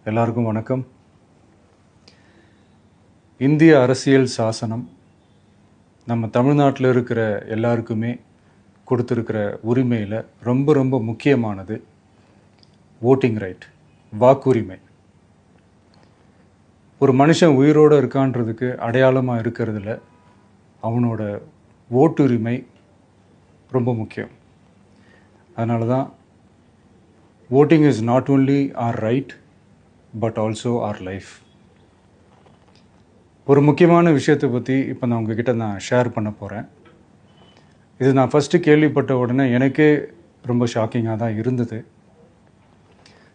எல்லாருக்கும் வணக்கம். இந்திய அரசியல் சாசனம் நம்ம தமிழ்நாட்டில் இருக்கிற எல்லாருக்குமே கொடுத்துருக்கிற உரிமையில் ரொம்ப ரொம்ப முக்கியமானது ஓட்டிங் ரைட், வாக்குரிமை. ஒரு மனுஷன் உயிரோடு இருக்கான்றதுக்கு அடையாளமாக இருக்கிறதுல அவனோட ஓட்டுரிமை ரொம்ப முக்கியம். அதனால தான் voting is not only our right but also our life. ஒரு முக்கியமான விஷயத்தை பற்றி இப்போ நான் உங்ககிட்ட ஷேர் பண்ண போகிறேன். இது நான் ஃபஸ்ட்டு கேள்விப்பட்ட உடனே எனக்கே ரொம்ப ஷாக்கிங்காக தான் இருந்தது.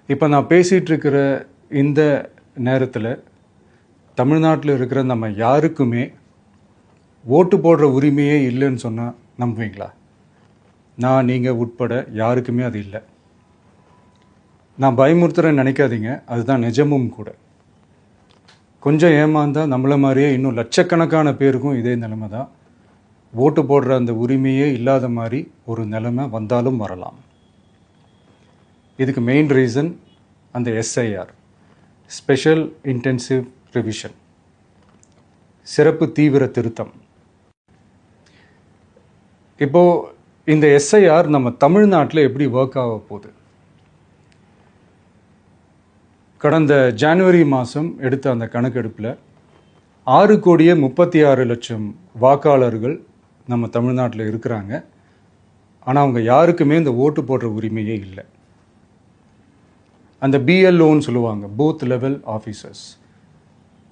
இப்போ நான் பேசிகிட்ருக்கிற இந்த நேரத்தில் தமிழ்நாட்டில் இருக்கிற நம்ம யாருக்குமே ஓட்டு போடுற உரிமையே இல்லைன்னு சொன்னால் நம்புவீங்களா? நான் நீங்கள் உட்பட யாருக்குமே அது இல்லை. நான் பயமுறுத்துறேன்னு நினைக்காதீங்க, அதுதான் நிஜமும் கூட. கொஞ்சம் ஏமாந்தால் நம்மளை மாதிரியே இன்னும் லட்சக்கணக்கான பேருக்கும் இதே நிலைமை தான். ஓட்டு போடுற அந்த உரிமையே இல்லாத மாதிரி ஒரு நிலைமை வந்தாலும் வரலாம். இதுக்கு மெயின் ரீசன் அந்த எஸ்ஐஆர், ஸ்பெஷல் இன்டென்சிவ் ரிவிஷன், சிறப்பு தீவிர திருத்தம். இப்போது இந்த எஸ்ஐஆர் நம்ம தமிழ்நாட்டில் எப்படி ஒர்க் ஆக போகுது? கடந்த ஜனவரி மாதம் எடுத்த அந்த கணக்கெடுப்பில் 6,36,00,000 வாக்காளர்கள் நம்ம தமிழ்நாட்டில் இருக்கிறாங்க. ஆனால் அவங்க யாருக்குமே இந்த ஓட்டு போடுற உரிமையே இல்லை. அந்த பிஎல்ஓன்னு சொல்லுவாங்க, பூத் லெவல் ஆஃபீஸர்ஸ்,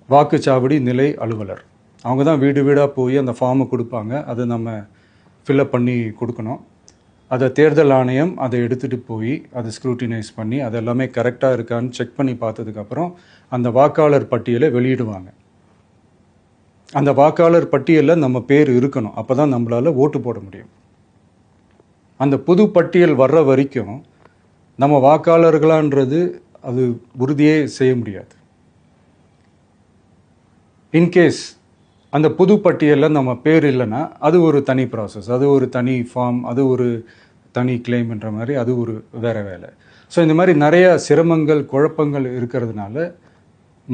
வாக்குச்சாவடி நிலை அலுவலர். அவங்க தான் வீடு வீடாக போய் அந்த ஃபார்மை கொடுப்பாங்க. அதை நம்ம ஃபில்அப் பண்ணி கொடுக்கணும். அதை தேர்தல் ஆணையம் அதை எடுத்துகிட்டு போய் அதை ஸ்க்ரூட்டினைஸ் பண்ணி அது எல்லாமே கரெக்டாக இருக்கான்னு செக் பண்ணி பார்த்ததுக்கப்புறம் அந்த வாக்காளர் பட்டியலை வெளியிடுவாங்க. அந்த வாக்காளர் பட்டியலில் நம்ம பேர் இருக்கணும், அப்போ தான் நம்மளால் ஓட்டு போட முடியும். அந்த புது பட்டியல் வர்ற வரைக்கும் நம்ம வாக்காளர்களான்றது அது உறுதியே செய்ய முடியாது. இன்கேஸ் அந்த புது பட்டியலில் நம்ம பேர் இல்லைன்னா அது ஒரு தனி ப்ராசஸ், அது ஒரு தனி ஃபார்ம், அது ஒரு தனி கிளைம்ன்ற மாதிரி அது ஒரு வேறு வேலை. ஸோ இந்த மாதிரி நிறைய சிரமங்கள் குழப்பங்கள் இருக்கிறதுனால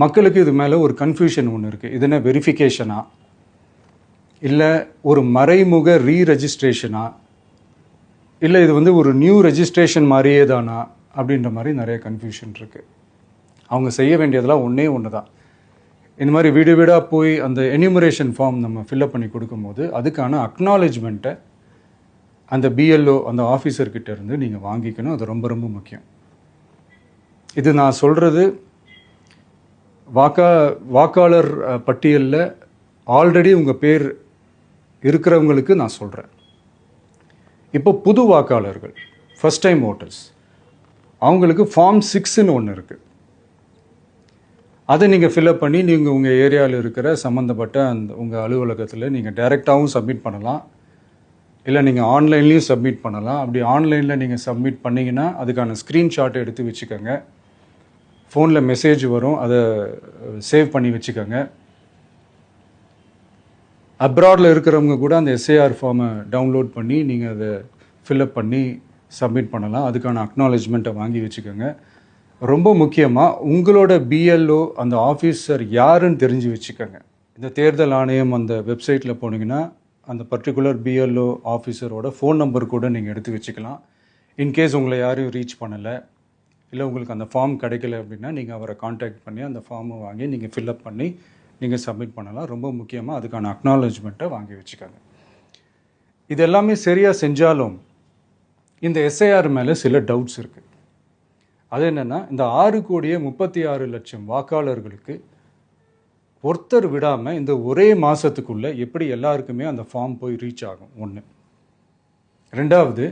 மக்களுக்கு இது மேலே ஒரு கன்ஃபியூஷன் ஒன்று இருக்குது. இது என்ன வெரிஃபிகேஷனா இல்லை ஒரு மறைமுக ரீரெஜிஸ்ட்ரேஷனா இல்லை இது ஒரு நியூ ரெஜிஸ்ட்ரேஷன் மாதிரியே தானா அப்படின்ற மாதிரி நிறைய கன்ஃபியூஷன் இருக்குது. அவங்க செய்ய வேண்டியதெல்லாம் ஒன்று தான். இந்த மாதிரி வீடு வீடாக போய் அந்த என்யூமரேஷன் ஃபார்ம் நம்ம ஃபில்அப் பண்ணி கொடுக்கும்போது அதுக்கான அக்னாலேஜ்மெண்ட்டை அந்த பிஎல்ஓ அந்த ஆஃபீஸர்கிட்ட இருந்து நீங்கள் வாங்கிக்கணும். அது ரொம்ப ரொம்ப முக்கியம். இது நான் சொல்கிறது வாக்காளர் பட்டியலில் ஆல்ரெடி உங்கள் பேர் இருக்கிறவங்களுக்கு நான் சொல்கிறேன். இப்போ புது வாக்காளர்கள், ஃபஸ்ட் டைம் ஓட்டர்ஸ், அவங்களுக்கு ஃபார்ம் 6ன்னு ஒன்று இருக்குது. அதை நீங்கள் ஃபில்அப் பண்ணி நீங்கள் உங்கள் ஏரியாவில் இருக்கிற சம்மந்தப்பட்ட அந்த உங்கள் அலுவலகத்தில் நீங்கள் டைரெக்டாகவும் சப்மிட் பண்ணலாம், இல்லை நீங்கள் ஆன்லைன்லேயும் சப்மிட் பண்ணலாம். அப்படி ஆன்லைனில் நீங்கள் சப்மிட் பண்ணிங்கன்னா அதுக்கான ஸ்க்ரீன்ஷாட்டை எடுத்து வச்சுக்கோங்க. ஃபோனில் மெசேஜ் வரும், அதை சேவ் பண்ணி வச்சுக்கோங்க. அப்ராடில் இருக்கிறவங்க கூட அந்த எஸ்ஐஆர் ஃபார்மை டவுன்லோட் பண்ணி நீங்கள் அதை ஃபில்அப் பண்ணி சப்மிட் பண்ணலாம். அதுக்கான அக்னாலேஜ்மெண்ட்டை வாங்கி வச்சுக்கோங்க. ரொம்ப முக்கியமாக உங்களோட பிஎல்ஓ அந்த ஆஃபீஸர் யாருன்னு தெரிஞ்சு வச்சுக்கோங்க. இந்த தேர்தல் ஆணையம் அந்த வெப்சைட்டில் போனீங்கன்னா அந்த பர்டிகுலர் பிஎல்ஓ ஆஃபீஸரோட ஃபோன் நம்பர் கூட நீங்கள் எடுத்து வச்சுக்கலாம். இன்கேஸ் உங்களை யாரையும் ரீச் பண்ணலை இல்லை உங்களுக்கு அந்த ஃபார்ம் கிடைக்கல அப்படின்னா நீங்கள் அவரை காண்டாக்ட் பண்ணி அந்த ஃபார்மை வாங்கி நீங்கள் ஃபில்அப் பண்ணி நீங்கள் சப்மிட் பண்ணலாம். ரொம்ப முக்கியமாக அதுக்கான அக்னாலேஜ்மெண்ட்டை வாங்கி வச்சுக்கோங்க. இது எல்லாமே சரியாக செஞ்சாலும் இந்த எஸ்ஐஆர் மேலே சில டவுட்ஸ் இருக்குது. அது என்னென்னா, இந்த 6,36,00,000 வாக்காளர்களுக்கு ஒருத்தர் விடாமல் இந்த ஒரே மாதத்துக்குள்ளே எப்படி எல்லாருக்குமே அந்த ஃபார்ம் போய் ரீச் ஆகும்? ஒன்று. ரெண்டாவது,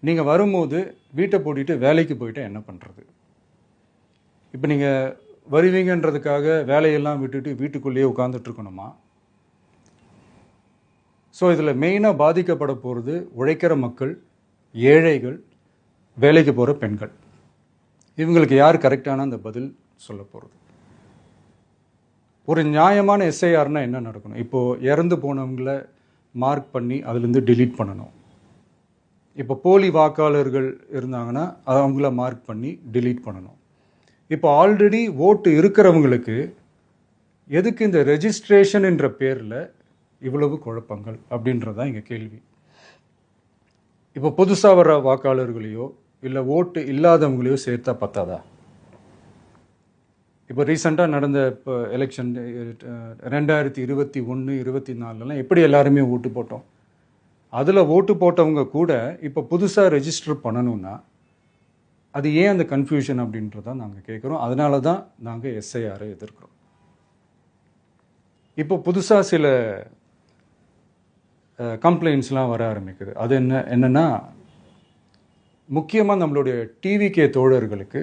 நீங்கள் வரும்போது வீட்டை பூட்டிட்டு வேலைக்கு போயிட்டு என்ன பண்ணுறது? இப்போ நீங்கள் வருவீங்கன்றதுக்காக வேலையெல்லாம் விட்டுட்டு வீட்டுக்குள்ளேயே உட்காந்துட்ருக்கணுமா? ஸோ இதில் மெயினாக பாதிக்கப்பட போகிறது உழைக்கிற மக்கள், ஏழைகள், வேலைக்கு போகிற பெண்கள். இவங்களுக்கு யார் கரெக்டான அந்த பதில் சொல்ல போகிறது? ஒரு நியாயமான எஸ்ஐஆர்னால் என்ன நடக்கணும்? இப்போது இறந்து போனவங்கள மார்க் பண்ணி அதுலேருந்து டிலீட் பண்ணணும். இப்போ போலி வாக்காளர்கள் இருந்தாங்கன்னா அவங்கள மார்க் பண்ணி டிலீட் பண்ணணும். இப்போ ஆல்ரெடி ஓட்டு இருக்கிறவங்களுக்கு எதுக்கு இந்த ரெஜிஸ்ட்ரேஷன் என்ற பேரில் இவ்வளவு குழப்பங்கள் அப்படின்றதான் இங்கே கேள்வி. இப்போ புதுசாக வர்ற வாக்காளர்களையோ இல்லை ஓட்டு இல்லாதவங்களையோ சேர்த்தா பத்தாதா? இப்போ ரீசெண்டாக நடந்த இப்போ எலெக்ஷன் 2021, 24 எப்படி எல்லாருமே ஓட்டு போட்டோம்? அதில் ஓட்டு போட்டவங்க கூட இப்போ புதுசாக ரெஜிஸ்டர் பண்ணணும்னா அது ஏன் அந்த கன்ஃபியூஷன் அப்படின்றதான் நாங்கள் கேட்குறோம். அதனால தான் நாங்கள் எஸ்ஐஆரை எதிர்க்கிறோம். இப்போ புதுசாக சில கம்ப்ளைண்ட்ஸ்லாம் வர ஆரம்பிக்குது. அது என்னென்னா முக்கியமாக நம்மளுடைய டிவிகே தோழர்களுக்கு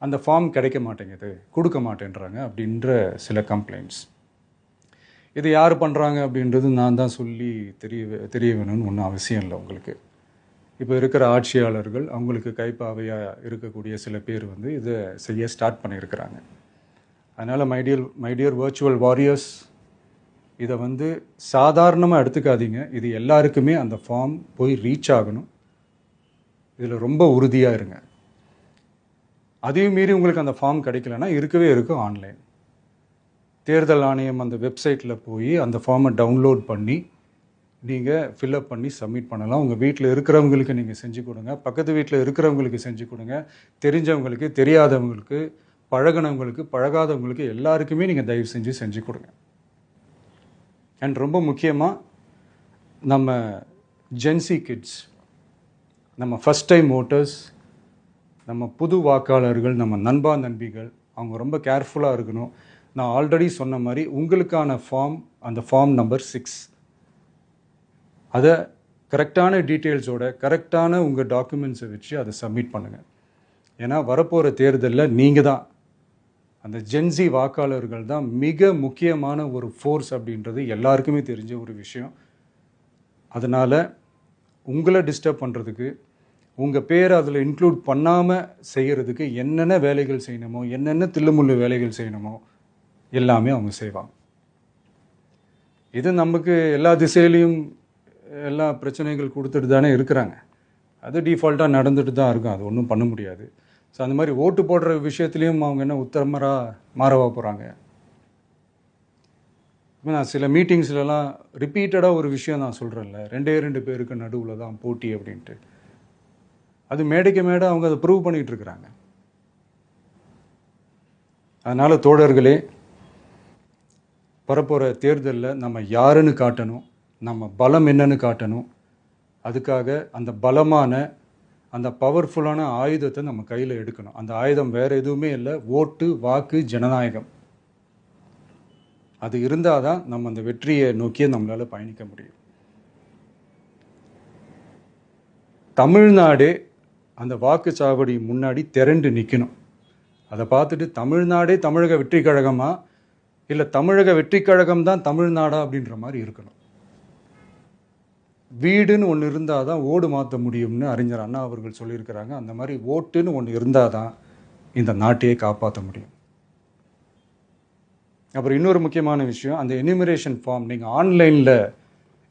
அந்த ஃபார்ம் கிடைக்க மாட்டேங்குது, கொடுக்க மாட்டேன்றாங்க அப்படின்ற சில கம்ப்ளைண்ட்ஸ். இது யார் பண்ணுறாங்க அப்படின்றது நான் தான் சொல்லி தெரிய வேணும்னு ஒன்றும் அவசியம் இல்லை உங்களுக்கு. இப்போ இருக்கிற ஆட்சியாளர்கள் அவங்களுக்கு கைப்பாவையாக இருக்கக்கூடிய சில பேர் இதை செய்ய ஸ்டார்ட் பண்ணியிருக்கிறாங்க. அதனால் மைடியர் வர்ச்சுவல் வாரியர்ஸ், இதை சாதாரணமாக எடுத்துக்காதீங்க. இது எல்லாருக்குமே அந்த ஃபார்ம் போய் ரீச் ஆகணும். இதில் ரொம்ப உறுதியாக இருங்க. அதையும் மீறி உங்களுக்கு அந்த ஃபார்ம் கிடைக்கலன்னா இருக்கவே இருக்கும் ஆன்லைன். தேர்தல் ஆணையம் அந்த வெப்சைட்டில் போய் அந்த ஃபார்மை டவுன்லோட் பண்ணி நீங்கள் ஃபில்அப் பண்ணி சப்மிட் பண்ணலாம். உங்கள் வீட்டில் இருக்கிறவங்களுக்கு நீங்கள் செஞ்சு கொடுங்க, பக்கத்து வீட்டில் இருக்கிறவங்களுக்கு செஞ்சு கொடுங்க, தெரிஞ்சவங்களுக்கு, தெரியாதவங்களுக்கு, பழகினவங்களுக்கு, பழகாதவங்களுக்கு எல்லாருக்குமே நீங்கள் தயவு செஞ்சு கொடுங்க. அண்ட் ரொம்ப முக்கியமாக நம்ம ஜென்சி கிட்ஸ், நம்ம ஃபஸ்ட் டைம் ஓட்டர்ஸ், நம்ம புது வாக்காளர்கள், நம்ம நண்பா நண்பிகள், அவங்க ரொம்ப கேர்ஃபுல்லாக இருக்கணும். நான் ஆல்ரெடி சொன்ன மாதிரி உங்களுக்கான ஃபார்ம், அந்த ஃபார்ம் நம்பர் 6, அதை கரெக்டான டீட்டெயில்ஸோட கரெக்டான உங்கள் டாக்குமெண்ட்ஸை வச்சு அதை சப்மிட் பண்ணுங்கள். ஏன்னா வரப்போகிற தேர்தலில் நீங்கள் தான், அந்த ஜென்சி வாக்காளர்கள் தான் மிக முக்கியமான ஒரு ஃபோர்ஸ் அப்படின்றது எல்லாருக்குமே தெரிஞ்ச ஒரு விஷயம். அதனால் உங்களை டிஸ்டர்ப் பண்ணுறதுக்கு, உங்கள் பேரை அதில் இன்க்ளூட் பண்ணாமல் செய்கிறதுக்கு என்னென்ன வேலைகள் செய்யணுமோ, என்னென்ன தில்லுமுள்ளு வேலைகள் செய்யணுமோ எல்லாமே அவங்க செய்வாங்க. இது நமக்கு எல்லா திசையிலையும் எல்லா பிரச்சனைகள் கொடுத்துட்டு தானே இருக்கிறாங்க. அது டிஃபால்ட்டாக நடந்துட்டு தான் இருக்கும். அது ஒன்றும் பண்ண முடியாது. ஸோ அந்த மாதிரி ஓட்டு போடுற விஷயத்துலேயும் அவங்க என்ன உத்தரமராக மாறவா போகிறாங்க? இப்போ நான் சில மீட்டிங்ஸ்லலாம் ரிப்பீட்டடாக ஒரு விஷயம் நான் சொல்கிறேன்ல, 2 பேருக்கு நடுவில் தான் போட்டி அப்படின்ட்டு. அது மேடைக்கு மேடை அவங்க அதை ப்ரூவ் பண்ணிகிட்டு இருக்கிறாங்க. அதனால் தோழர்களே, வரப்போகிற தேர்தலில் நம்ம யாருன்னு காட்டணும், நம்ம பலம் என்னன்னு காட்டணும். அதுக்காக அந்த பலமான, அந்த பவர்ஃபுல்லான ஆயுதத்தை நம்ம கையில் எடுக்கணும். அந்த ஆயுதம் வேறு எதுவுமே இல்லை, ஓட்டு, வாக்கு, ஜனநாயகம். அது இருந்தால் தான் நம்ம அந்த வெற்றியை நோக்கியே நம்மளால் பயணிக்க முடியும். தமிழ்நாடே அந்த வாக்குச்சாவடி முன்னாடி திரண்டு நிற்கணும். அதை பார்த்துட்டு தமிழ்நாடே தமிழக வெற்றி கழகமா, இல்லை தமிழக வெற்றி கழகம் தான் தமிழ்நாடா அப்படின்ற மாதிரி இருக்கணும். வீடுன்னு ஒன்று இருந்தால் தான் ஓடு மாற்ற முடியும்னு அறிஞர் அண்ணா அவர்கள் சொல்லியிருக்கிறாங்க. அந்த மாதிரி ஓட்டுன்னு ஒன்று இருந்தால் தான் இந்த நாட்டையே காப்பாற்ற முடியும். அப்புறம் இன்னொரு முக்கியமான விஷயம், அந்த எனிமரேஷன் ஃபார்ம் நீங்கள் ஆன்லைனில்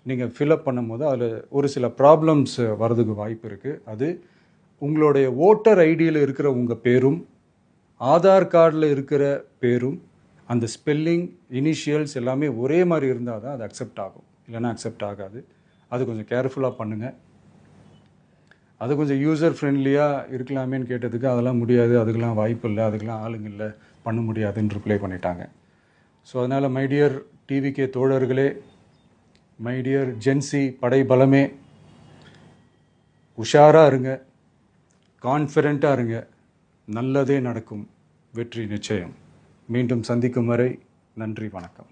நீங்கள் ஃபில்அப் பண்ணும்போது அதில் ஒரு சில ப்ராப்ளம்ஸ் வர்றதுக்கு வாய்ப்பு இருக்குது. அது உங்களுடைய ஓட்டர் ஐடியில் இருக்கிற உங்கள் பேரும், ஆதார் கார்டில் இருக்கிற பேரும், அந்த ஸ்பெல்லிங், இனிஷியல்ஸ் எல்லாமே ஒரே மாதிரி இருந்தால் தான் அது அக்செப்ட் ஆகும், இல்லைன்னா அக்செப்ட் ஆகாது. அது கொஞ்சம் கேர்ஃபுல்லாக பண்ணுங்கள். அது கொஞ்சம் யூசர் ஃப்ரெண்ட்லியாக இருக்கலாமேன்னு கேட்டதுக்கு அதெல்லாம் முடியாது, அதுக்கெல்லாம் வாய்ப்பு இல்லை, அதுக்கெல்லாம் ஆளுங்க இல்லை, பண்ண முடியாதுன்னு ரிப்ளை பண்ணிட்டாங்க. ஸோ அதனால் மைடியர் டிவிகே தோழர்களே, மைடியர் ஜென்சி படை பலமே, உஷாராக இருங்க, கான்ஃபிடெண்ட்டாக இருங்க. நல்லதே நடக்கும். வெற்றி நிச்சயம். மீண்டும் சந்திக்கும் வரை நன்றி, வணக்கம்.